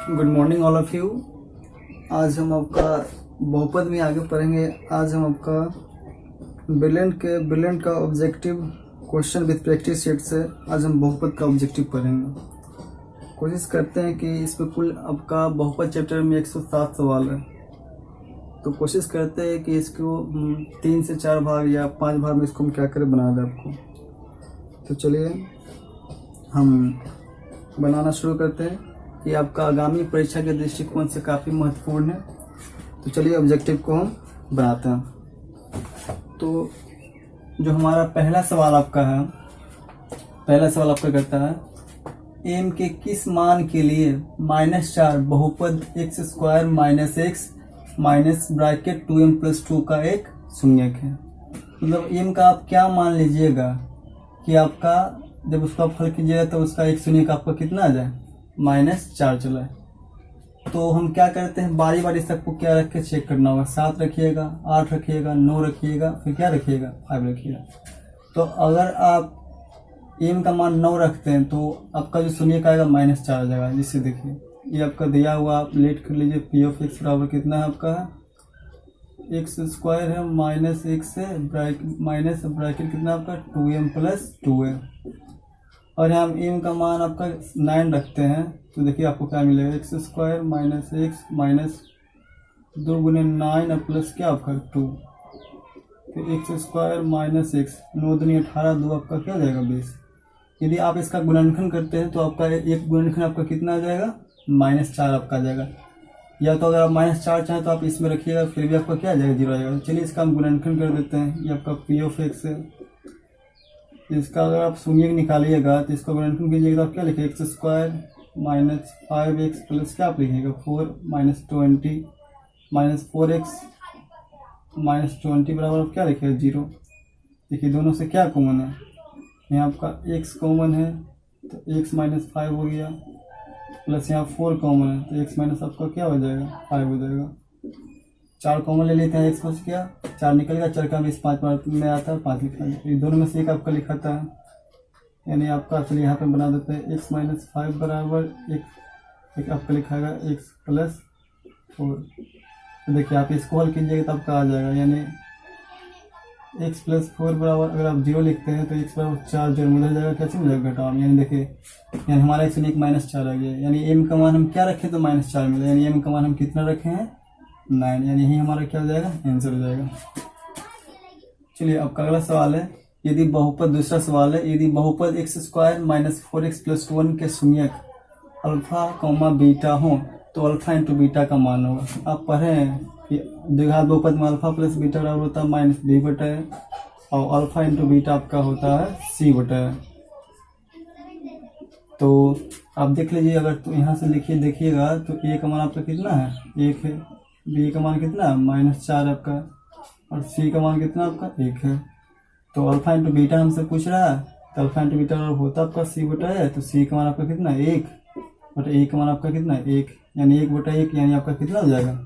Good morning all of you. आज हम आपका बहुपद में आगे पढ़ेंगे। आज हम आपका ब्रिलियंट का objective question with practice set से आज हम बहुपद का ऑब्जेक्टिव पढ़ेंगे। कोशिश करते हैं कि इसमें कुल आपका बहुपद चैप्टर में 107 सवाल है, तो कोशिश करते हैं कि इसको 3 से 4 भाग या 5 भाग में इसको हम क्या करें बना दें आपको। तो चलिए हम बनाना शुरू करते हैं। ये आपका आगामी परीक्षा के दृष्टिकोण से काफ़ी महत्वपूर्ण है। तो चलिए ऑब्जेक्टिव को हम बनाते हैं। तो जो हमारा पहला सवाल आपका कहता है m के किस मान के लिए -4 बहुपद x² - x minus bracket 2m+2 का एक शून्यक है। मतलब m का आप क्या मान लीजिएगा कि आपका जब उसका हल कीजिएगा तो उसका एक शून्यक आपका कितना आ जाए, -4 चला है। तो हम क्या करते हैं, बारी बारी सबको क्या रख के चेक करना होगा। 7 रखिएगा, 8 रखिएगा, 9 रखिएगा, फिर क्या रखिएगा, 5 रखिएगा। तो अगर आप m का मान 9 रखते हैं तो आपका जो शून्यक आएगा -4 आ जाएगा। जिससे देखिए ये आपका दिया हुआ, आप लेट कर लीजिए। पी ऑफ एक्स बराबर कितना है आपका, x² है माइनस x है माइनस ब्रैकेट कितना आपका 2m+2 है। और यहाँ m का मान आपका 9 रखते हैं तो देखिए आपको क्या मिलेगा, x² - x माइनस 2 × 9 और प्लस क्या आपका 2, फिर x² - x 9 दूनी 18, 2 आपका क्या हो जाएगा 20। यदि आप इसका गुणनखंड करते हैं तो आपका एक गुणनखंड आपका कितना आ जाएगा, -4 आपका आ जाएगा। या तो अगर आप -4 चाहें तो आप इसमें रखिएगा, फिर भी आपका क्या आ जाएगा, 0 आ जाएगा। चलिए इसका हम गुणनखंड कर देते हैं। ये आपका पी ऑफ एक्स है, इसका अगर आप शून्य निकालिएगा तो इसका गुणनखंड कीजिएगा तो आप क्या लिखिए, x² - 5x प्लस क्या आप लिखिएगा 4 - 20 -4x - 20 बराबर आप क्या लिखिएगा 0। देखिए दोनों से क्या कॉमन है, यहाँ आपका x कॉमन है तो x - 5 हो गया, प्लस यहाँ 4 कॉमन है तो x माइनस आपका क्या हो जाएगा 5 हो जाएगा। 4 कॉमन ले लेते हैं, x बच गया, 4 निकल गया, 4 का 20 5 में आता है, 5 लिखा है। दोनों में से एक आपका लिखाता है, यानी आपका चलिए यहाँ पे बना देते हैं x - 5 बराबर एक आपका लिखाएगा x + 4। तो देखिए आप इसको हल कीजिएगा तो आपका आ जाएगा, यानी x + 4 बराबर, अगर आप 0 लिखते हैं तो x बराबर 4 जो मिल जाएगा, कैसे मिल जाएगा घटाव, यानी देखिए यानी हमारा एक शून्यक -4 आ गया। यानी m का मान हम क्या रखें तो -4 मिले, यानी m का मान हम कितना रखे हैं 9, यानी यही हमारा क्या हो जाएगा, आंसर हो जाएगा। चलिए आपका अगला सवाल है, यदि बहुपद, दूसरा सवाल है, यदि बहुपद x² - 4x + 1 के शून्यक अल्फा, बीटा हो तो अल्फा × बीटा का मान होगा। आप पढ़ें कि द्विघात बहुपद में अल्फा प्लस बीटा बराबर होता है -b/, और अल्फा × बीटा आपका होता है c/। तो आप देख लीजिए, अगर तो यहाँ से देखिएगा तो a का मान आपका कितना है, 1 है, b का मान कितना है -4 आपका, और c का मान कितना आपका 1 है। तो अल्फा × बीटा हमसे पूछ रहा है, तो अल्फा × बीटा होता आपका c/, तो c का मान आपका कितना है 1, और a का मान आपका कितना है 1, यानी 1/1, यानी आपका कितना हो जाएगा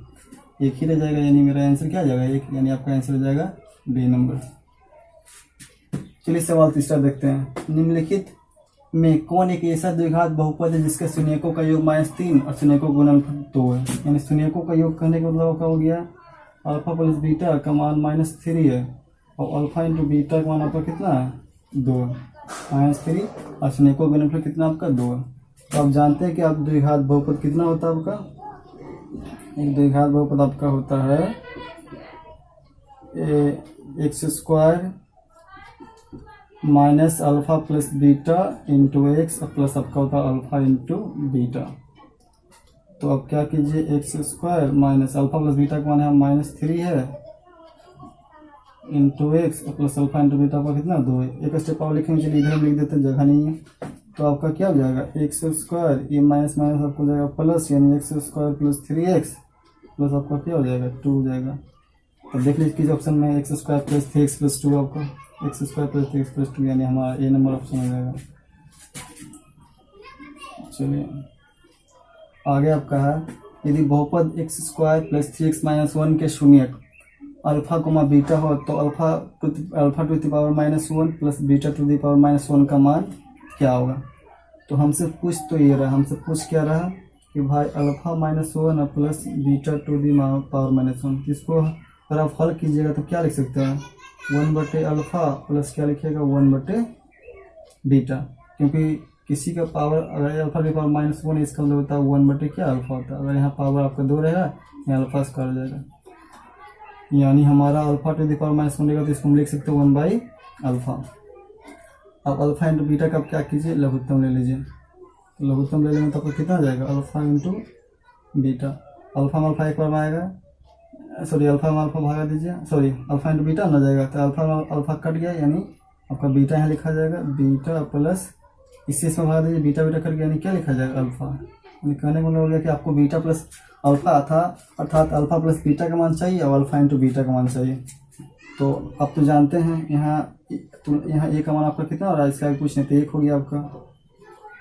1 ही रह जाएगा। यानी मेरा आंसर क्या आ जाएगा 1, यानी आपका आंसर हो जाएगा बी नंबर। चलिए सवाल तीसरा देखते हैं। निम्नलिखित में कौन एक ऐसा द्विघात बहुपद है जिसके शून्यकों का योग -3 और शून्यकों का गुणनफल 2 है। यानी शून्यकों का योग करने का मतलब क्या हो गया, अल्फा प्लस बीटा का मान -3 है, और अल्फा × बीटा का मान आपका कितना है 2 है, -3, और शून्यकों का गुणनफल कितना आपका 2 है। तो आप जानते हैं कि आप द्विघात बहुपद कितना होता है आपका, एक द्विघात बहुपद आपका होता है x² minus alpha plus beta into x plus आपका होता है अल्फा इंटू बीटा। तो आप क्या कीजिए, x² minus alpha plus beta का मान है -3 है, into x plus alpha into beta का कितना 2 है। एक स्टेप और लिखेंगे, चलिए इधर लिख देते हैं, जगह नहीं है। तो आपका क्या हो जाएगा, x², ये माइनस आपको जाएगा प्लस, यानी x² + 3x प्लस आपका क्या हो जाएगा 2 हो जाएगा। तो देख लीजिए किस ऑप्शन में x² + 3x + 2, आपका x² + 3x + 2, यानी हमारा ए नंबर ऑप्शन हो जाएगा। चलिए आगे आपका है, यदि बहुपद x² + 3x - 1 के शून्यक अल्फा, बीटा हो तो alpha two the power -1 plus beta to the power -1 का मान क्या होगा। तो हमसे पूछ तो ये रहा, हमसे पूछ क्या रहा कि भाई alpha -1 plus beta to the power -1। इसको अगर आप हल कीजिएगा तो क्या लिख सकते हैं, 1/अल्फा प्लस क्या लिखिएगा 1/बीटा, क्योंकि किसी का पावर अगर अल्फा की पावर -1 इसका मतलब होता है 1/, क्या अल्फा होता है। अगर यहाँ पावर आपका 2 रहेगा यहाँ अल्फा स्क्वायर हो जाएगा, यानी हमारा अल्फा टू दी पावर -1 रहेगा, तो इसको हम लिख सकते हैं 1/अल्फा। अब अल्फा इंटू बीटा का आप क्या कीजिए, लघुत्तम ले लीजिए। तो लघुत्तम ले लेंगे तो आपको कितना आ जाएगा, अल्फा इंटू बीटा। अल्फा में अल्फा एक बार में आएगा, सॉरी अल्फा में अल्फा भागा दीजिए, सॉरी अल्फा इंटू बीटा ना जाएगा, तो अल्फा में अल्फा कट गया, यानी आपका बीटा यहाँ लिखा जाएगा, बीटा प्लस इसी इसमें भागा दीजिए, बीटा बीटा कट गया, यानी क्या लिखा जाएगा, अल्फा। यानी कहने का मतलब हो गया कि आपको बीटा प्लस अल्फा था, अर्थात अल्फा प्लस बीटा का मान चाहिए और अल्फा इंटू बीटा का मान चाहिए। तो आप तो जानते हैं यहाँ ए का मान आपका कितना हो रहा है, इसका कुछ नहीं, तो 1 हो गया आपका।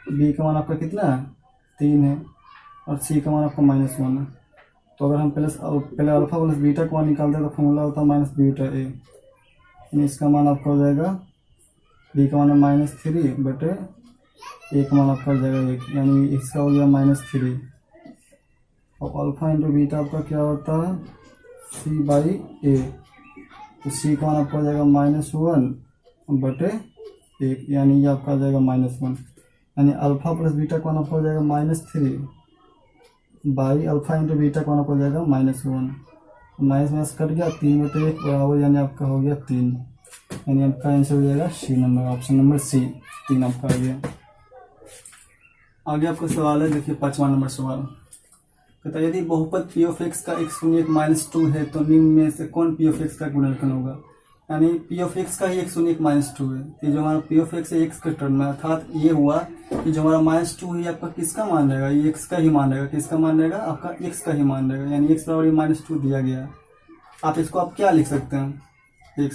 बी का मान आपका कितना है, 3 है, और सी का मान आपका -1 है। तो अगर हम पहले अल्फा प्लस बीटा का मान निकालते हैं तो फॉर्मूला होता है -बीटा ए, यानी इसका मान आपका हो जाएगा, बी का मान है -3 बटे ए का मान आपका हो जाएगा 1, यानी इसका हो गया -3। और अल्फा इंटू बीटा आपका क्या होता है, c/a, तो सी का मान आपका हो जाएगा -1 बटे 1, यानी ये आपका आ जाएगा -1, यानी अल्फा प्लस बीटा का मान आपका हो जाएगा -3 बाई अल्फा इंटू बीटा का मान आपका हो जाएगा -1, माइनस कट गया, 3/1 बराबर, यानी आपका हो गया 3, यानी आपका आंसर हो जाएगा C number, option number C, 3 आपका आ गया। आगे आपका सवाल है, देखिए 5वां नंबर सवाल कहता है, यदि बहुपद p ऑफ x का एक शून्य -2 है तो निम्न में से कौन p ऑफ x का गुणनखंड होगा। यानी p ऑफ x का ही एक शून्य -2 है, तो जो हमारा p ऑफ x है x के टर्म में, अर्थात ये हुआ कि जो हमारा -2 है आपका किसका मान रहेगा, ये x का ही मान रहेगा, किसका मान रहेगा, आपका x का ही मान रहेगा, यानी x बराबर -2 दिया गया है। आप इसको आप क्या लिख सकते हैं, x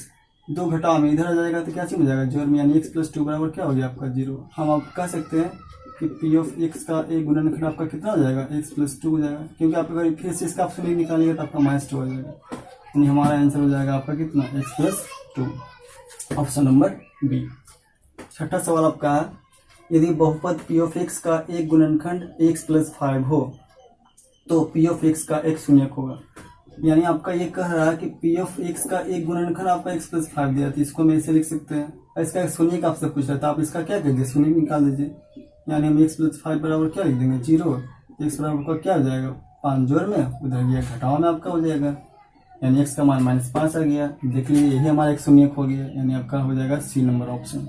2 घटाव में इधर आ जाएगा तो क्या चीज हो जाएगा, जोड़ में, यानी x + 2 बराबर क्या हो गया आपका 0। हम आप कह सकते हैं कि p ऑफ x का एक गुणनखंड आपका कितना हो जाएगा, x + 2 हो जाएगा, क्योंकि आप अगर फिर से इसका आप शून्य निकालिएगा तो आपका -2 हो जाएगा, यानी हमारा आंसर हो जाएगा आपका कितना, x + 2, ऑप्शन नंबर बी। छठा सवाल आपका है, यदि बहुपद p ऑफ x का एक गुणनखंड x + 5 हो तो p ऑफ x का एक शून्यक होगा। यानी आपका ये कह रहा है कि p ऑफ x का एक गुणनखंड आपका x + 5 दिया, तो इसको हम ऐसे लिख सकते हैं, इसका एक शून्यक आपसे पूछ रहा है, तो आप इसका क्या कीजिए, शून्य निकाल दीजिए, यानी हम x + 5 बराबर क्या लिख देंगे 0, x बराबर का क्या हो जाएगा 5 जोड़ में, उधर ये घटाव में आपका हो जाएगा, यानी x का मान -5 आ गया। देख लीजिए यही हमारा एक शून्यक हो गया, यानी आपका हो जाएगा सी नंबर ऑप्शन।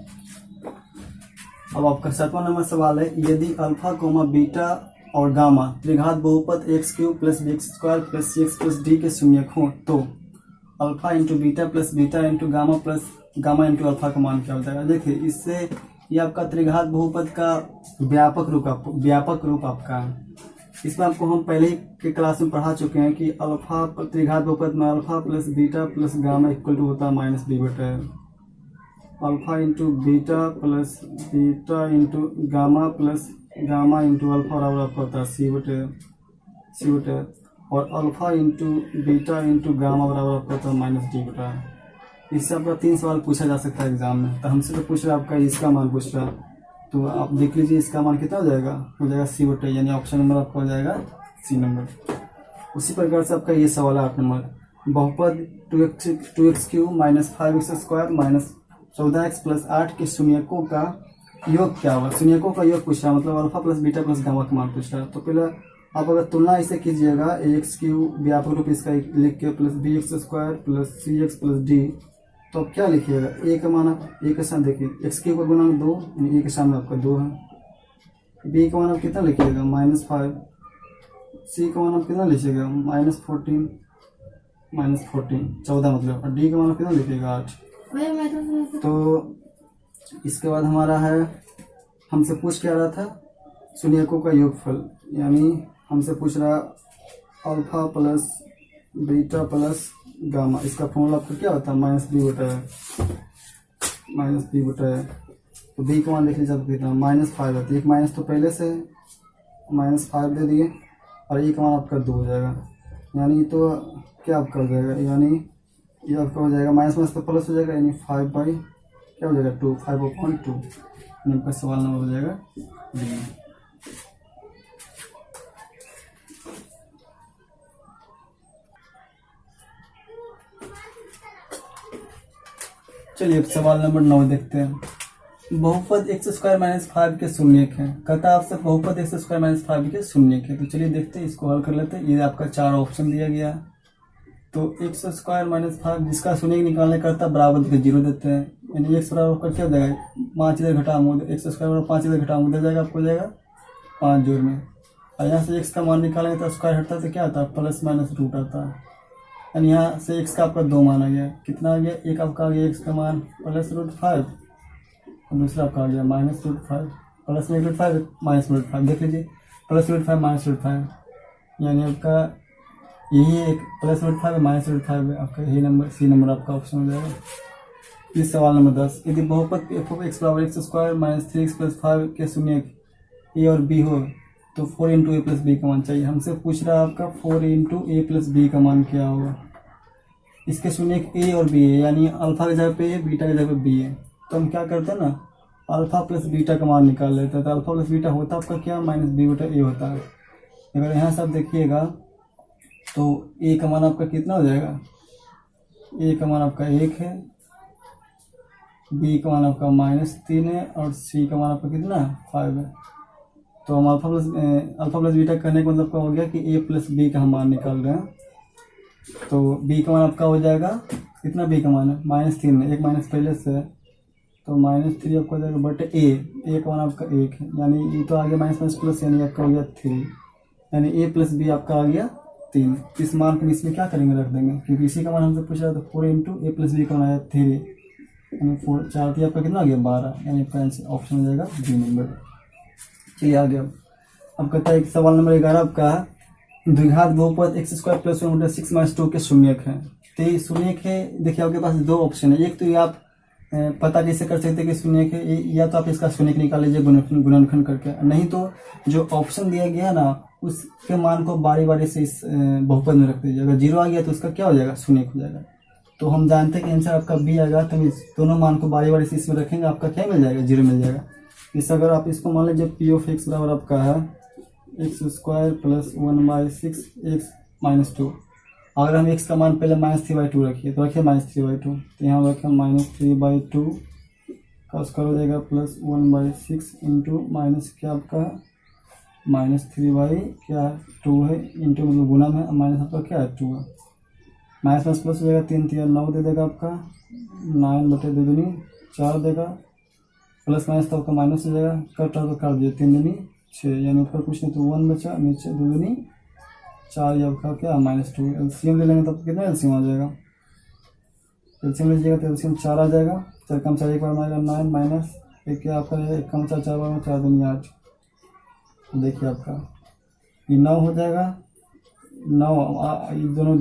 अब आपका 7वां नंबर सवाल है, यदि अल्फा कोमा बीटा और गामा त्रिघात बहुपद x³ + bx² + cx + d के शून्यक हो तो alpha into beta plus beta into gamma plus gamma into alpha का मान क्या हो जाएगा। देखिए इससे ये आपका त्रिघात बहुपद का व्यापक रूप आपका है। इसमें आपको हम पहले ही के क्लास में पढ़ा चुके हैं कि अल्फा त्रिघात बहुपद में alpha plus beta plus gamma equal to होता है -b/, alpha into beta plus beta into gamma plus gamma into alpha बराबर आपका होता है c/, और alpha into beta into gamma बराबर आपका होता है -d/। इससे आपका 3 सवाल पूछा जा सकता है एग्जाम में, तो हमसे तो पूछ रहा है आपका इसका मान पूछ रहा है, तो आप देख लीजिए इसका मान कितना हो जाएगा c/, यानी ऑप्शन नंबर आपका हो जाएगा सी नंबर। उसी प्रकार से आपका ये सवाल है 8 नंबर, बहुपद 2x³ - 5x² - 14x + 8 के शून्यकों का योग क्या होगा। शून्यकों का योग पूछ रहा है, मतलब alpha plus beta plus gamma का मान पूछ रहा है। तो पहले आप अगर तुलना इसे कीजिएगा, ax³ व्यापक रूप इसका लिख के plus bx² plus cx + d, तो आप क्या लिखिएगा, a का मान a के साथ देखिए x³ का गुणा 2, यानी a के सामने आपका 2 है, b का मान आप कितना लिखिएगा -5, c का मान आप कितना लिखिएगा -14 14 मतलब, और d का मान आप कितना लिखिएगा 8। तो इसके बाद हमारा है, हमसे पूछ क्या रहा था, शून्यकों का योगफल, यानी हमसे पूछ रहा alpha plus beta plus gamma, इसका फॉर्मूला आपका क्या होता है -b/, तो b का मान देख लीजिए आपको कितना -5 होता है, एक माइनस तो पहले से -5 दे दिए, और e का मान आपका 2 हो जाएगा, यानी तो क्या आपका हो जाएगा, यानी ये आपका हो जाएगा माइनस तो प्लस हो जाएगा, यानी 5 क्या हो जाएगा 2, 5/2, आपका सवाल नंबर हो जाएगा डी। चलिए अब सवाल नंबर 9 देखते हैं। बहुपद एक्स स्क्वायर माइनस 5 के शून्यक है। कहता है आपसे बहुपद एक्स स्क्वायर माइनस 5 के शून्यक है। तो चलिए देखते हैं, इसको हल कर लेते हैं। ये आपका 4 ऑप्शन दिया गया है। तो एक्स स्क्वायर माइनस 5 जिसका शून्यक निकालने करता बराबर के 0 देते हैं, यानी एक्स बराबर क्या हो जाएगा, 5 इधर घटा एक्स स्क्वायर बराबर 5 इधर घटा दे जाएगा, आपको हो जाएगा 5 जोड़ में। और यहाँ से एक्स का मान निकालेंगे तो स्क्वायर हटता है तो क्या आता है, प्लस माइनस रूट आता है। यानी यहाँ से एक्स का आपका 2 मान आ गया। कितना आ गया, एक आपका आ गया एक्स का मान प्लस रूट 5 और दूसरा आपका आ गया माइनस रूट 5। प्लस में रूट 5 माइनस रूट 5, देख लीजिए प्लस रूट 5 माइनस रूट 5, यानी आपका यही एक प्लस रूट 5 माइनस रूट 5 है आपका, यही नंबर सी नंबर आपका ऑप्शन हो जाएगा। इस सवाल नंबर 10, यदि बहुपद एफ ऑफ एक्स बराबर x square minus 3x plus 5 के शून्यक ए और बी हो तो 4 इंटू ए प्लस बी का मान चाहिए। हमसे पूछ रहा है आपका 4 इंटू ए प्लस बी का मान क्या होगा। इसके शून्यक ए और बी है, यानी अल्फा की जगह पे ए, बीटा की जगह पे बी है। तो हम क्या करते हैं ना, अल्फा प्लस बीटा का मान निकाल लेते हैं। तो अल्फा प्लस बीटा होता है आपका क्या, माइनस बी बटा ए होता है। अगर यहाँ से आप देखिएगा तो ए का मान आपका कितना हो जाएगा, ए का मान आपका 1 है, बी का मान आपका -3 है और सी का मान आपका कितना 5 है। तो हम अल्फा प्लस बीटा करने का मतलब क्या हो गया कि ए प्लस बी का हम मान निकाल रहे हैं। तो बी का मान आपका हो जाएगा कितना, बी का मान है -3 है, एक माइनस पहले से है तो -3 आपका हो जाएगा बट ए का मान आपका 1 है, यानी ये तो आ गया माइनस माइनस प्लस, यानी आपका हो गया 3, यानी ए प्लस बी आपका आ गया 3। इस मान को इसमें क्या करेंगे, रख देंगे, क्योंकि इसी का मान हमसे पूछ रहा था। 4 इंटू ए प्लस बी का मान आया 3, यानी 4 4 थी आपका कितना आ गया 12, यानी आपका ऑप्शन हो जाएगा बी नंबर। चलिए आगे अब कहता है सवाल नंबर 11 आपका, द्विघात बहुपद एक्स स्क्वायर प्लस 1/6 माइनस 2 के शून्यक है। तो ये शून्यक है, देखिए आपके पास 2 ऑप्शन है। एक तो ये आप पता कैसे कर सकते हैं कि शून्यक है, या तो आप इसका शून्यक निकाल लीजिए गुणनखंड करके, नहीं तो जो ऑप्शन दिया गया ना उसके मान को बारी बारी से इस बहुपद में रख दीजिए। अगर 0 आ गया तो उसका क्या हो जाएगा, शून्यक हो जाएगा। तो हम जानते हैं कि आंसर आपका बी आएगा। तो इस दोनों मान को बारी बारी से इसमें रखेंगे, आपका क्या मिल जाएगा, 0 मिल जाएगा। इस अगर आप इसको मान लीजिए पी ऑफ एक्स बराबर आपका है x square plus 1/6 x minus 2। अगर हम एक्स का मान पहले -3/2 रखिए तो रखिए -3/2, तो यहाँ रखें -3/2 का स्क्वायर हो जाएगा प्लस 1/6 इंटू माइनस क्या आपका -3/2 है, इंटू मतलब गुना में माइनस आपका क्या है 2 है, माइनस प्लस प्लस हो जाएगा, 3 3 9 दे देगा आपका, 9/2 दूनी 4 देगा, प्लस माइनस तो आपका माइनस हो जाएगा, कट और कर दिए 3 दूनी 6, यानी ऊपर कुछ नहीं तो 1 बचा, नीचे 2 दूनी 4, या आपका क्या -2। एलसीएम ले लेंगे तो कितना एलसीएम आ जाएगा, एलसीएम लीजिएगा तो एलसीएम 4 आ जाएगा। 4 कम 4 एक बार मारेगा 9 माइनस एक क्या आपका 1 कम 4 4 बार में 4 दूनी 8। देखिए आपका ये 9 हो जाएगा, 9 ये दोनों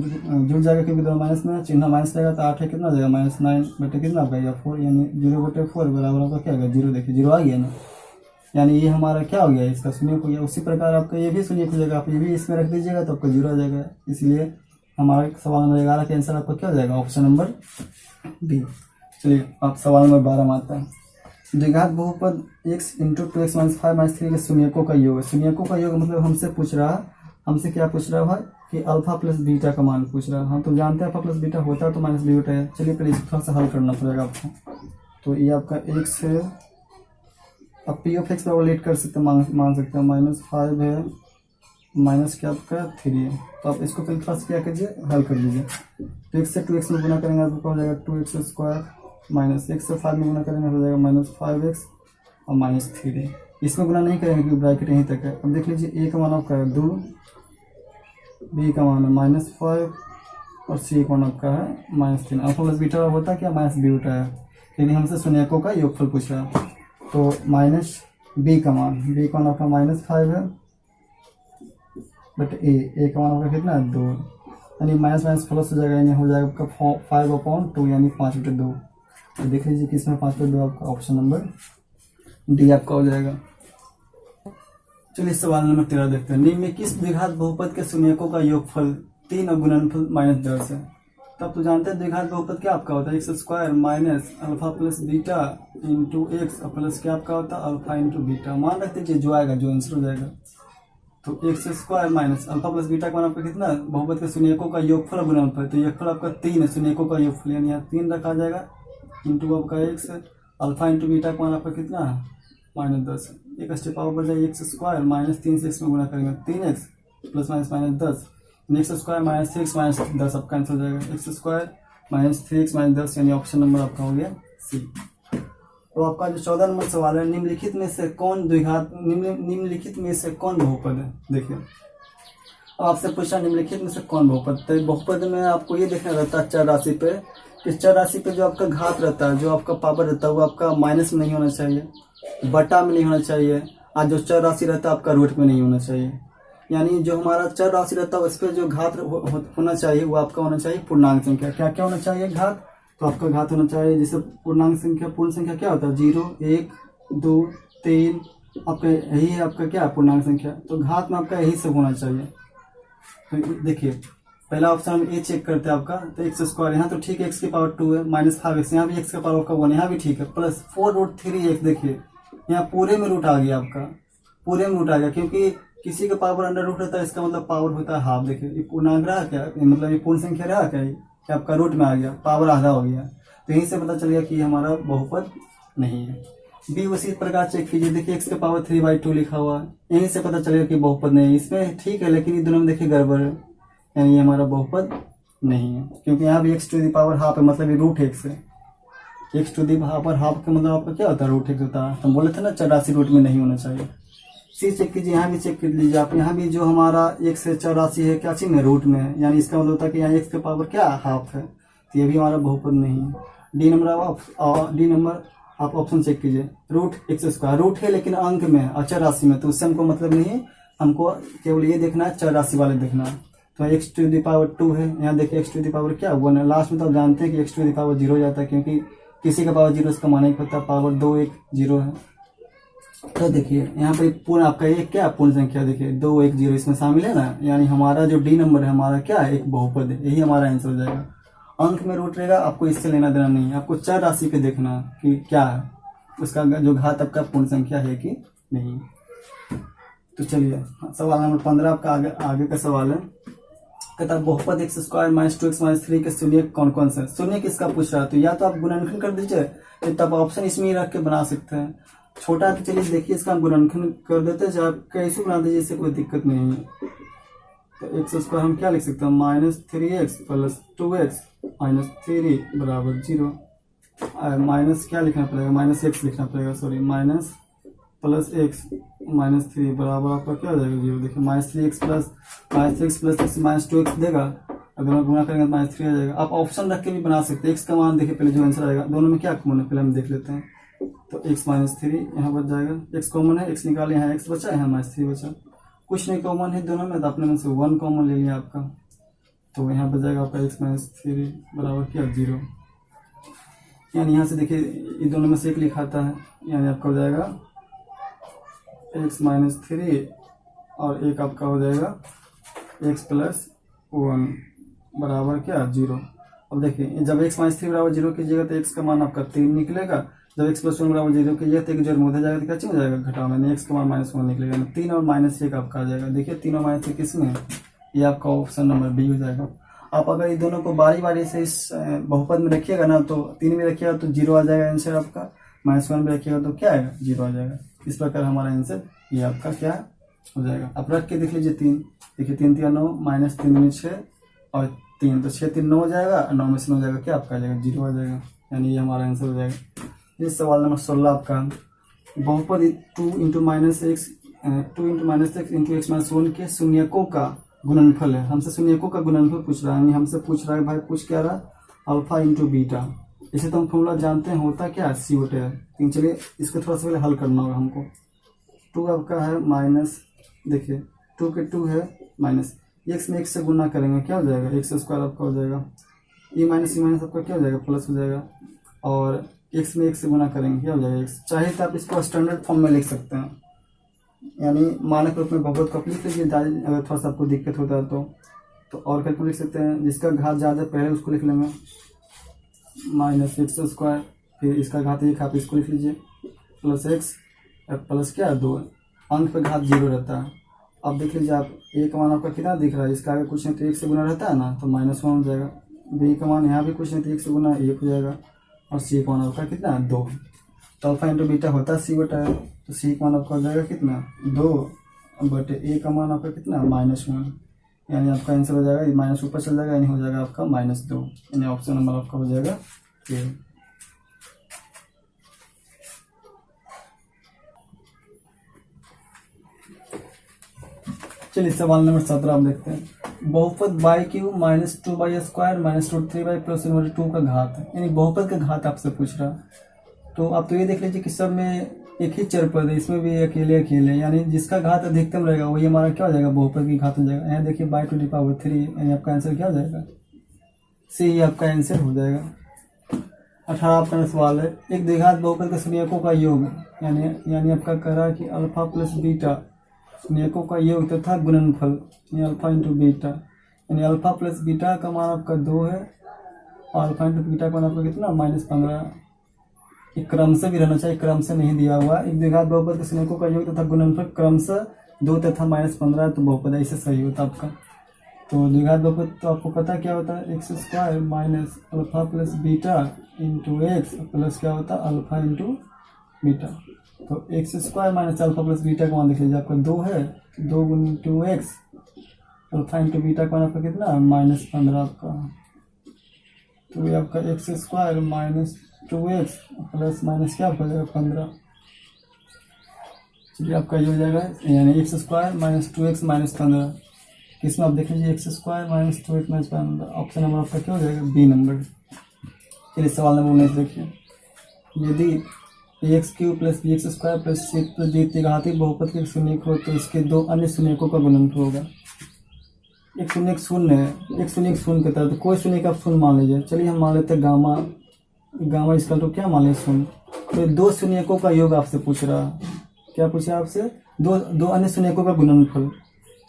जुड़ जाएगा क्योंकि दोनों माइनस में चिन्ह माइनस रहेगा, तो 8 है कितना जाएगा -9 बटे कितना आपका 4, यानी 0/4 बराबर आपका क्या होगा 0। देखिए 0 आ गया ना, यानी ये हमारा क्या हो गया, इसका शून्यक हो गया। उसी प्रकार आपका ये भी शून्यक हो जाएगा, आप ये भी इसमें रख दीजिएगा तो आपका 0 आ जाएगा। इसलिए हमारा सवाल नंबर 11 का आंसर आपका क्या हो जाएगा, ऑप्शन नंबर बी। चलिए आप सवाल नंबर 12 में आता है, द्विघात बहुपद x into 2x minus 5 minus 3 के शून्यकों का योग है। शून्यकों का योग मतलब हमसे पूछ रहा है, हमसे क्या पूछ रहा है कि अल्फा प्लस बीटा का मान पूछ रहा है। हम तो जानते हैं अल्फा प्लस बीटा होता है तो माइनस बी बीटा है। चलिए पहले इसको थोड़ा सा हल करना पड़ेगा आपको। तो ये आपका x है, अब पी ऑफ एक्स लेट कर सकते हैं, मान सकते हैं -5 है, माइनस क्या आपका 3 है। तो आप इसको पहले थोड़ा सा क्या कीजिए, हल कर लीजिए। तो x से 2x में गुना करेंगे आपको हो जाएगा 2x स्क्वायर, माइनस x से 5 में गुना करेंगे हो जाएगा -5x और -3। इसमें गुना नहीं करेंगे क्योंकि ब्रैकेट यहीं तक है। अब देख लीजिए a का मान आपका है 2, b का मान है -5 और c का मान आपका है -3। अल्फा प्लस बीटा होता है क्या, माइनस बी बीटा है, लेकिन हमसे शून्यकों का योगफल पूछ रहा है। तो माइनस बी का मान आपका -5 है बट ए का मान आपका कितना है 2, यानी माइनस माइनस प्लस हो जाएगा, यानी हो जाएगा आपका 5/2 यानी 5/2। तो देख लीजिए किसमें 5/2 आपका ऑप्शन नंबर डी आपका हो जाएगा। चलिए सवाल नंबर 13 देखते हैं, निम्न में किस द्विघात बहुपद के शून्यकों का योगफल 3 और गुणनफल -10 है। तब तो जानते हैं द्विघात बहुपद क्या आपका होता है, x square minus alpha plus beta into x और प्लस क्या आपका होता है अल्फा इंटू बीटा। मान रखते हैं जो आएगा जो आंसर हो जाएगा। तो x square minus alpha plus beta का मान आपका कितना, बहुपद के शून्यकों का योगफल और गुणनफल। तो योगफल आपका 3 है, शून्यकों का योगफल, यानी यहाँ 3 रखा जाएगा, इंटू आपका एक्स, अल्फा इंटू बीटा का मान आपका कितना है -10, एक स्टेप पावर बढ़ जाएगी एक्स स्क्वायर माइनस 3 से एक्स में गुना करेंगे 3x plus minus -10, x square minus 6 minus 10 अब कैंसिल हो जाएगा, x square minus 3x minus 10 यानी ऑप्शन नंबर आपका हो गया सी। तो आपका जो 14 नंबर सवाल है, निम्नलिखित में से कौन द्विघात निम्नलिखित में से कौन बहुपद है। देखिए अब आपसे पूछा निम्नलिखित में से कौन बहुपद, तो बहुपद में आपको ये देखना रहता है चर राशि पे, इस चर राशि पे जो आपका घात रहता है, जो आपका पावर रहता है वो आपका माइनस में नहीं होना चाहिए, बटा में नहीं होना चाहिए, और जो चर राशि रहता है आपका रूट में नहीं होना चाहिए। यानी जो हमारा चर राशि रहता है उस पर जो घात होना चाहिए वो आपका होना चाहिए पूर्णांक संख्या। क्या क्या होना चाहिए घात, तो आपका घात होना चाहिए जैसे पूर्णांक संख्या, पूर्ण संख्या क्या होता है 0 1 2 3, आपका यही है आपका क्या पूर्णांक संख्या, तो घात में आपका यही सब होना चाहिए। तो देखिए पहला ऑप्शन हम ए चेक करते हैं आपका, तो एक्स स्क्वायर यहाँ तो ठीक है एक्स की पावर 2 है, -5x यहाँ भी एक्स का पावर का 1 यहाँ भी ठीक है, प्लस 4√3x। देखिए यहाँ पूरे में रूट आ गया आपका, पूरे में रूट आ गया, क्योंकि किसी का पावर अंडर रूट रहता है इसका मतलब पावर होता है हाफ। देखिए ये पूर्णांक रहा क्या, मतलब ये पूर्ण संख्या रहा क्या, कि आपका रूट में आ गया, पावर आधा हो गया, तो यहीं से पता चल गया कि हमारा बहुपद नहीं है। बी उसी प्रकार चेक कीजिए, देखिए एक्स का पावर 3/2 लिखा हुआ है, यहीं से पता चलेगा कि बहुपद नहीं है। इसमें ठीक है लेकिन ये दोनों में देखिए गड़बड़ है, यानी ये हमारा बहुपद नहीं है, क्योंकि यहाँ भी x to the power half है, मतलब ये रूट एक्स है, x to the power half का मतलब आपका क्या होता है रूट एक्स होता है। हम बोले थे ना चर राशि रूट में नहीं होना चाहिए। सी चेक कीजिए, यहाँ भी चेक कर लीजिए आप, यहाँ भी जो हमारा एक्स है चर राशि है क्या चीज में रूट में है, यानी इसका मतलब होता है कि यहाँ एक्स का पावर क्या हाफ है, तो ये भी हमारा बहुपद नहीं है। डी नंबर आप ऑप्शन चेक कीजिए, रूट एक्स स्क्वायर रूट है लेकिन अंक में है, चर राशि में, तो उससे हमको मतलब नहीं है, हमको केवल ये देखना है चर राशि वाले देखना है। तो एक्स टू दी पावर 2 है, यहाँ देखिए एक्स टू दी पावर क्या 1 है, लास्ट में तो आप जानते हैं कि एक्स टू दी पावर 0 हो जाता है, क्योंकि किसी का पावर 0 उसका माना ही पड़ता, पावर 2 1 0 है। तो देखिए यहाँ पे पूर्ण आपका एक क्या पूर्ण संख्या, देखिए 2 1 0 इसमें शामिल है ना, यानी हमारा जो डी नंबर है हमारा क्या है एक बहुपद है, यही हमारा आंसर हो जाएगा। अंक में रूट रहेगा, आपको इससे लेना देना नहीं है, आपको चर राशि पे देखना कि क्या है उसका जो घात आपका पूर्ण संख्या है कि नहीं। तो चलिए सवाल नंबर 15 आपका आगे का सवाल है, कहता बहुपद x square minus 2x minus 3 के शून्य कौन कौन से, शून्य किसका पूछ रहा है, तो या तो आप गुणनखंड कर दीजिए, तब ऑप्शन इसमें ही रख के बना सकते हैं। छोटा तो चलिए देखिए इसका हम गुणनखंड कर देते हैं, चाहे कैसे बना दीजिए इससे कोई दिक्कत नहीं है। तो एक्स स्क्वायर हम क्या लिख सकते हैं -3x प्लस 2x माइनस 3 बराबर 0, माइनस क्या लिखना पड़ेगा -x लिखना पड़ेगा, sorry minus plus x minus 3 बराबर आपका क्या हो जाएगा 0। देखिए -3x plus x minus 2x देगा, अगर हम गुणा करेंगे तो -3 आ जाएगा। आप ऑप्शन रख के भी बना सकते हैं, x का मान देखिए पहले जो आंसर आएगा, दोनों में क्या कॉमन है पहले हम देख लेते हैं। तो x -3 यहाँ बच जाएगा, x कॉमन है, x निकाले, यहाँ x बचा, यहाँ -3 बचा, कुछ नहीं कॉमन है दोनों में, तो अपने में से 1 कॉमन ले लिया आपका, तो यहाँ बच जाएगा आपका x -3 बराबर क्या 0। यानी यहाँ से देखिए ये दोनों में से एक लिखाता है, यानी आपका हो जाएगा x -3 और एक आपका हो जाएगा x प्लस 1 बराबर क्या 0। अब देखिए जब x -3 बराबर 0 कीजिएगा तो x का मान आपका 3 निकलेगा, जब x प्लस 1 बराबर 0 कीजिएगा तो एक जोड़ में हो जाएगा, तो क्या चीज हो जाएगा घटाव में, x का मान -1 निकलेगा, 3 और -1 आपका आ जाएगा। देखिए 3 और -1 किस में है, ये आपका ऑप्शन नंबर बी हो जाएगा। आप अगर ये दोनों को बारी बारी से इस बहुपद में रखिएगा ना, तो 3 में रखिएगा तो 0 आ जाएगा आंसर आपका, -1 में रखिएगा तो क्या आएगा 0 आ जाएगा। इस प्रकार हमारा आंसर ये आपका क्या हो जाएगा। आप रख के देख लीजिए 3, देखिए 3 3 9 -3 में 6 और 3, तो 6 3 9 हो जाएगा, 9 में से 9 हो जाएगा क्या आपका आ जाएगा 0 आ जाएगा, यानी ये हमारा आंसर हो जाएगा। ये सवाल नंबर 16 आपका, बहुपद 2 × -x इंटू x माइनस 1 के शून्यकों का गुणनफल है। हमसे शून्यकों का गुणनफल पूछ रहा है, हमसे पूछ रहा है भाई, पूछ क्या रहा अल्फा इंटू बीटा। इसे तो हम फॉर्मूला जानते हैं, होता क्या CO है, लेकिन चलिए इसको थोड़ा सा पहले हल करना होगा हमको। 2 आपका है माइनस, देखिए 2 के 2 है माइनस, x में x से गुना करेंगे क्या हो जाएगा x स्क्वायर आपका हो जाएगा, e माइनस आपका क्या हो जाएगा प्लस हो जाएगा, और x में x से गुना करेंगे क्या हो जाएगा x। चाहे तो आप इसको स्टैंडर्ड फॉर्म में लिख सकते हैं, यानी मानक रूप में बहुपद का लिख लीजिए, अगर थोड़ा सा आपको दिक्कत होता है तो और कैसे लिख सकते हैं, जिसका घात ज़्यादा पहले उसको लिख लेंगे -x स्क्वायर, फिर इसका घात 1 आप इसको लिख लीजिए प्लस x प्लस क्या 2, अंक पे घात 0 रहता है। अब देख लीजिए आप a का मान आपका कितना दिख रहा है, इसका आगे कुछ नहीं तो 1 से गुना रहता है ना, तो -1 हो जाएगा। b का मान यहाँ भी कुछ नहीं तो 1 से गुना 1 हो जाएगा, और सी का मान आपका कितना 2। तो अल्फा इंटू बीटा होता है सी बटा है, तो सी का मान आपका हो जाएगा कितना 2 बटे ए का मान आपका कितना -1, यानी आपका आंसर हो जाएगा माइनस ऊपर चल जाएगा, यानी हो जाएगा आपका -2, यानी ऑप्शन नंबर आपका हो जाएगा ए। चलिए सवाल नंबर 17 आप देखते हैं। बहुपद बाई क्यू -2/² -√3/+ 2 का घात, यानी बहुपद का घात आपसे पूछ रहा। तो आप तो ये देख लीजिए कि सब में एक ही चर पद है, इसमें भी अकेले अकेले, यानी जिसका घात अधिकतम रहेगा वही हमारा क्या हो जाएगा बहुपद की घात हो जाएगा। यहाँ देखिए /2⁴, यानी आपका आंसर क्या हो जाएगा सी, ही आपका आंसर हो जाएगा। 18 आपका सवाल है। एक द्विघात बहुपद के शून्यकों का योग, यानी आपका कह रहा है कि अल्फा प्लस बीटा शून्यकों का योग तथा गुणनफल, यानी अल्फा इंटू बीटा, यानी अल्फा प्लस बीटा का मान आपका 2 है और अल्फा इंटू बीटा का मान आपका कितना -15। एक क्रम से भी रहना चाहिए, क्रम से नहीं दिया हुआ। एक द्विघात बहुपद के शून्यकों का योग तथा गुणनफल क्रम से 2 तथा -15, तो बहुपद ऐसे सही होता आपका। तो द्विघात बहुपद तो आपको पता क्या होता है, x² minus alpha plus beta into x plus क्या होता है अल्फा इंटू बीटा। तो x² minus alpha plus beta का मान देख लीजिए आपका 2 है, 2 into x alpha into beta का मान आपका कितना -15 आपका। तो ये आपका x² minus 2x plus minus क्या हो जाएगा 15। चलिए आपका ये हो जाएगा, यानी x² माइनस 2x माइनस 15। किसमें आप देख लीजिए x² minus 2x minus 15, option number आपका क्या हो जाएगा बी नंबर। चलिए सवाल नंबर 19 देखिए। यदि ax³ plus bx² plus c plus d त्रिघाती बहुपद के शून्यक हो तो इसके दो अन्य शून्यकों का गुणनफल होगा। एक शून्यक शून्य है, एक शून्यक शून्य की तरह, तो कोई शून्यक आप शून्य मान लीजिए। चलिए हम मान लेते हैं गामा इसका तो क्या मान लीजिए शून्य। तो दो शून्यकों का योग आपसे पूछ रहा है, क्या पूछा आपसे, दो अन्य शून्यकों का गुणनफल।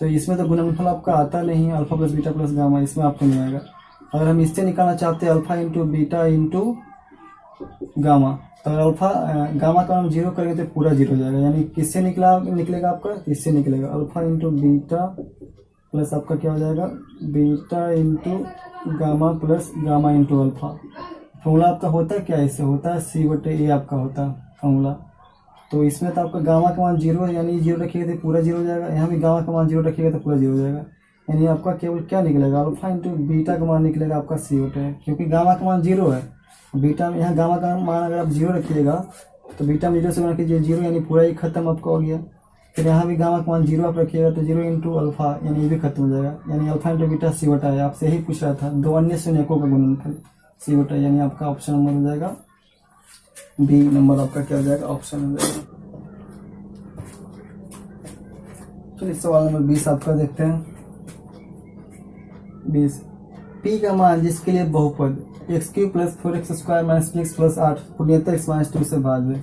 तो इसमें तो गुणनफल आपका आता नहीं, alpha plus beta plus gamma, इसमें आपको नहीं आएगा। अगर हम इससे निकालना चाहते हैं alpha into beta into gamma, तो अगर अल्फा गामा का हम 0 करेंगे तो पूरा 0 हो जाएगा, यानी किससे निकलेगा आपका, इससे निकलेगा अल्फा इंटू बीटा प्लस आपका क्या हो जाएगा beta into gamma plus gamma into alpha. Formula आपका होता है क्या, इससे होता है c/a आपका होता है फॉर्मूला। तो इसमें तो आपका गामा का मान 0 है, यानी 0 रखिएगा तो पूरा 0 हो जाएगा। यहाँ भी गामा का मान 0 रखिएगा तो पूरा 0 हो जाएगा, यानी आपका केवल क्या निकलेगा अल्फा इंटू बीटा का मान निकलेगा आपका c/a, क्योंकि गामा का मान 0 है। बीटा में यहाँ गामा का मान अगर आप 0 रखिएगा तो बीटा में 0 से गुणा कीजिए 0, यानी पूरा ही खत्म आपका हो गया। फिर यहाँ भी गामा का मान 0 आप रखिएगा तो 0 इंटू अल्फा, यानी ये भी खत्म हो जाएगा, यानी अल्फा इंटू बीटा c/a है। आपसे यही पूछ रहा था, दो अन्य शून्यकों का गुणनफल c/a, यानी आपका ऑप्शन नंबर हो जाएगा बी नंबर आपका क्या हो जाएगा ऑप्शन हो जाएगा। चलिए सवाल नंबर 20 आपका देखते हैं। 20 p का मान जिसके लिए बहुपद x³ plus 4x² minus px plus 8 पूर्णतः x माइनस 2 से भाज्य,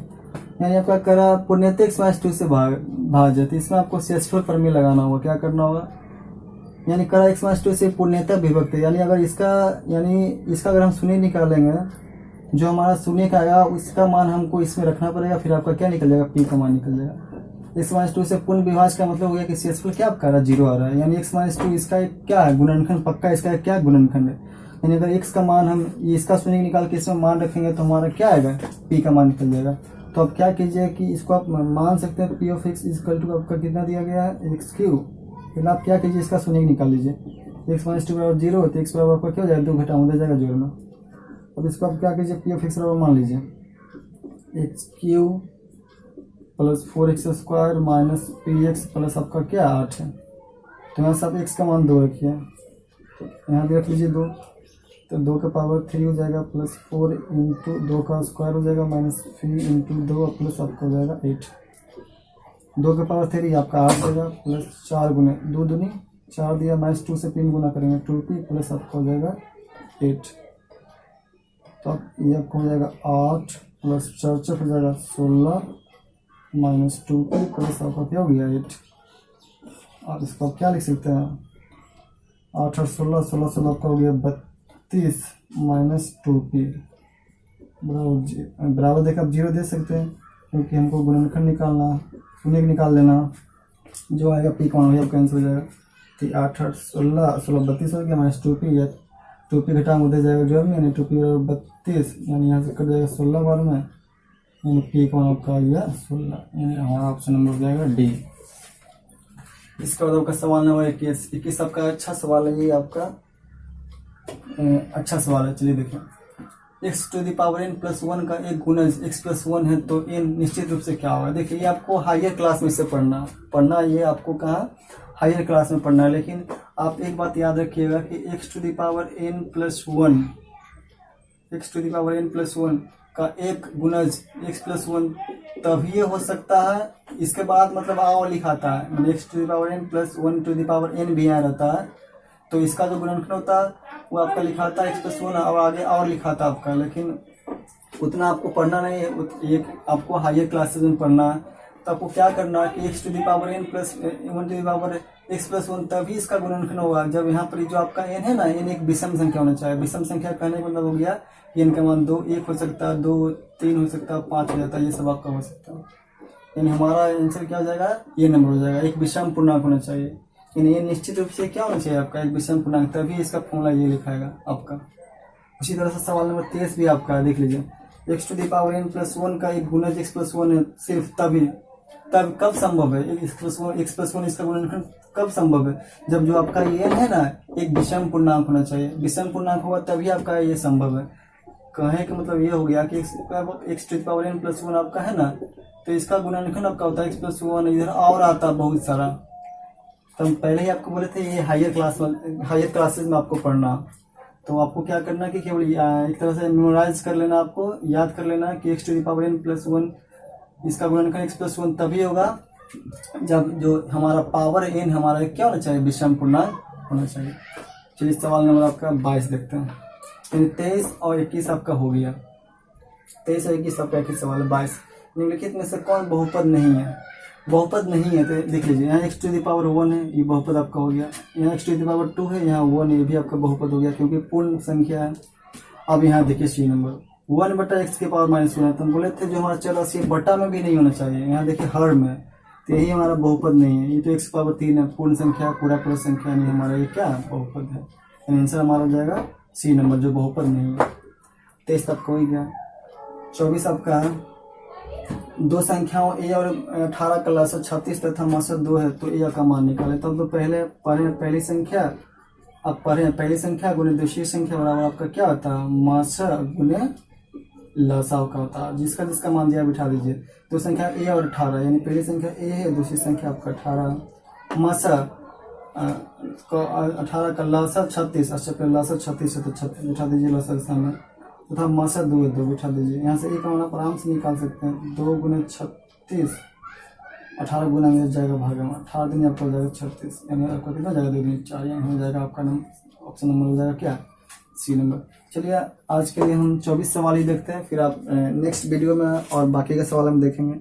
यानी आपका करा पूर्णतः x माइनस 2 से भाज्य, तो इसमें आपको शेषफल प्रमेय लगाना होगा। क्या करना होगा, यानी करा x माइनस 2 से पूर्णतः विभक्त, यानी अगर इसका अगर हम शून्य निकालेंगे, जो हमारा शून्य का आएगा उसका मान हमको इसमें रखना पड़ेगा, फिर आपका क्या निकल जाएगा p का मान निकल जाएगा। x माइनस 2 से पूर्ण विभाज्य का मतलब हो गया कि शेषफल क्या आपका 0 आ रहा है, यानी x माइनस 2 इसका क्या है गुणनखंड, पक्का इसका क्या गुणनखंड है। यानी अगर x का मान हम इसका शून्य निकाल के इसमें मान रखेंगे तो हमारा क्या आएगा p का मान निकल जाएगा। तो आप क्या कीजिए कि इसको आप मान सकते हैं p of x equal to आपका कितना दिया गया है x³। फिर आप क्या कीजिए इसका शून्य निकाल लीजिए, x माइनस 2 बराबर 0 तो x बराबर आपका क्या हो जाएगा 2 घटा हो जाएगा जोड़ना। अब इसको आप क्या कीजिए p ऑफ x बराबर मान लीजिए x³ plus 4x² minus px plus आपका क्या 8 है। तो यहाँ से आप x का मान 2 रखिए, यहाँ भी रख लीजिए 2, तो 2 का पावर 3 हो जाएगा प्लस 4 इंटू 2 का स्क्वायर हो जाएगा माइनस 3 इंटू 2 प्लस आपका हो जाएगा 8। 2 का पावर 3 आपका 8 देगा प्लस 4 गुने 2 दूनी 4 दिया माइनस 2 से 3 गुना करेंगे 2p प्लस आपका हो जाएगा 8। तो अब ये आपको हो जाएगा 8 प्लस 4 4 हो जाएगा 16 माइनस 2p प्लस आपका क्या हो गया 8। और इसको आप क्या लिख सकते हैं 8 और 16 16 16 आपका हो गया 32 माइनस 2p बराबर देखा आप 0 दे सकते हैं, क्योंकि हमको गुणनखंड निकालना, शून्य निकाल लेना, जो आएगा p का मान वही आपका आंसर हो जाएगा। तो 8 8 16 16 32 हो गया माइनस 2p, टू पी घटा उधर जाएगा जो में, यानी टू पी बराबर 32, यानी यहाँ से कट जाएगा 16 बार में, यानी पी का मान आपका आ गया 16, यानी हमारा ऑप्शन नंबर हो जाएगा डी। इसका बाद आपका सवाल नंबर 21 आपका अच्छा सवाल है, ये आपका अच्छा सवाल है। चलिए देखिए, x to the power n plus 1 का एक गुणज x प्लस 1 है तो n निश्चित रूप से क्या होगा। देखिए ये आपको हायर क्लास में से पढ़ना ये आपको कहाँ हायर क्लास में पढ़ना है। लेकिन आप एक बात याद रखिएगा कि x to the power n plus 1, x to the power n plus 1 का एक गुणज x प्लस 1 तभी हो सकता है, इसके बाद मतलब आओ लिखाता है, x to the power n plus 1 to the power n भी यहाँ रहता है, तो इसका जो गुणनखंड होता है वो आपका लिखाता है x प्लस 1 और आगे और लिखाता है आपका। लेकिन उतना आपको पढ़ना नहीं है, ये आपको हायर क्लासेस में पढ़ना है। तो आपको क्या करना है कि x to the power n plus 1 to the power x plus 1 तभी इसका गुणनखंड होगा जब यहाँ पर जो आपका n है ना, n एक विषम संख्या होना चाहिए। विषम संख्या कहने का मतलब हो गया n का मान 2, 1 हो सकता है, 2, 3 हो सकता है, 5 हो जाता है, ये सब आपका हो सकता है। यानी हमारा आंसर क्या हो जाएगा, ये नंबर हो जाएगा। एक विषम पूर्णांक होना चाहिए, यानी ये निश्चित रूप से क्या होना चाहिए आपका एक विषम पूर्णांक, तभी इसका फॉर्मूला ये लिखाएगा आपका। उसी तरह से सवाल नंबर 23 भी आपका देख लीजिए, x to the power n plus 1 का एक गुणज x प्लस 1 है सिर्फ तब कब संभव है, x प्लस 1 इसका गुणनखंड कब संभव है, जब जो आपका ये है ना एक विषम पूर्णांक होना चाहिए। विषम पूर्णांक होगा तभी आपका ये संभव है। कहे का मतलब ये हो गया कि x to the power n plus 1 आपका है ना, तो इसका गुणनखंड आपका होता है x प्लस 1, इधर और आता है बहुत सारा। तो हम पहले ही आपको बोले थे ये हायर क्लासेस में आपको पढ़ना। तो आपको क्या करना कि केवल एक तरह से मेमोराइज कर लेना, आपको याद कर लेना कि x to the power n plus 1 इसका गुणनखंड x प्लस 1 तभी होगा जब जो हमारा पावर n हमारा क्या होना चाहिए, विषम पूर्णांक होना चाहिए। चलिए सवाल नंबर आपका 22 देखते हैं। 23 और 21 आपका हो गया, 23 और 21 आपका एक ही सवाल है। 22 निम्नलिखित में से कौन बहुपद नहीं है, बहुपद नहीं है तो देख लीजिए, यहाँ x टू द पावर 1 है, ये बहुपद आपका हो गया। यहाँ x टू द पावर 2 है, यहाँ 1 है, ये भी आपका बहुपद हो गया क्योंकि पूर्ण संख्या है। अब यहाँ देखिए सी नंबर 1 बटा x के पावर माइनस 1 है, तो हम बोले थे जो हमारा चल रहा है बटा में भी नहीं होना चाहिए। यहाँ देखिए हर में, तो यही हमारा बहुपद नहीं है। ये तो x पावर 3 है, पूर्ण संख्या पूरा संख्या नहीं, हमारा ये क्या बहुपद है। आंसर हमारा हो जाएगा सी नंबर जो बहुपद नहीं है। 23 आपका हो गया। 24 आपका दो संख्याओं a और 18 का लसागु 36 तथा मासक 2 है तो a का मान निकाले। तब तो पहले पढ़े पहली संख्या, अब पढ़े पहली संख्या गुने दूसरी संख्या बराबर आपका क्या होता है, मासक गुने लसागु का होता है। जिसका मान दिया बिठा दीजिए। दो संख्या a और 18, यानी पहली संख्या a है, दूसरी संख्या आपका 18। मासक 18 का लसागु 36, अच्छा पहले लसागु 36 है तो 36 बिठा दीजिए लसागु के सामने, तथा मासक 2 बिठा दीजिए। यहाँ से एक मान आप आराम से निकाल सकते हैं। 2 गुने 36, 18 गुना में जाएगा भागा में, 18 दिन आपका हो जाएगा 36, यानी आपका कितना जाएगा 2 दिन 4, यानी हो जाएगा आपका ऑप्शन नंबर हो जाएगा क्या, सी नंबर। चलिए आज के लिए हम 24 सवाल ही देखते हैं, फिर आप नेक्स्ट वीडियो में और बाकी के सवाल हम देखेंगे।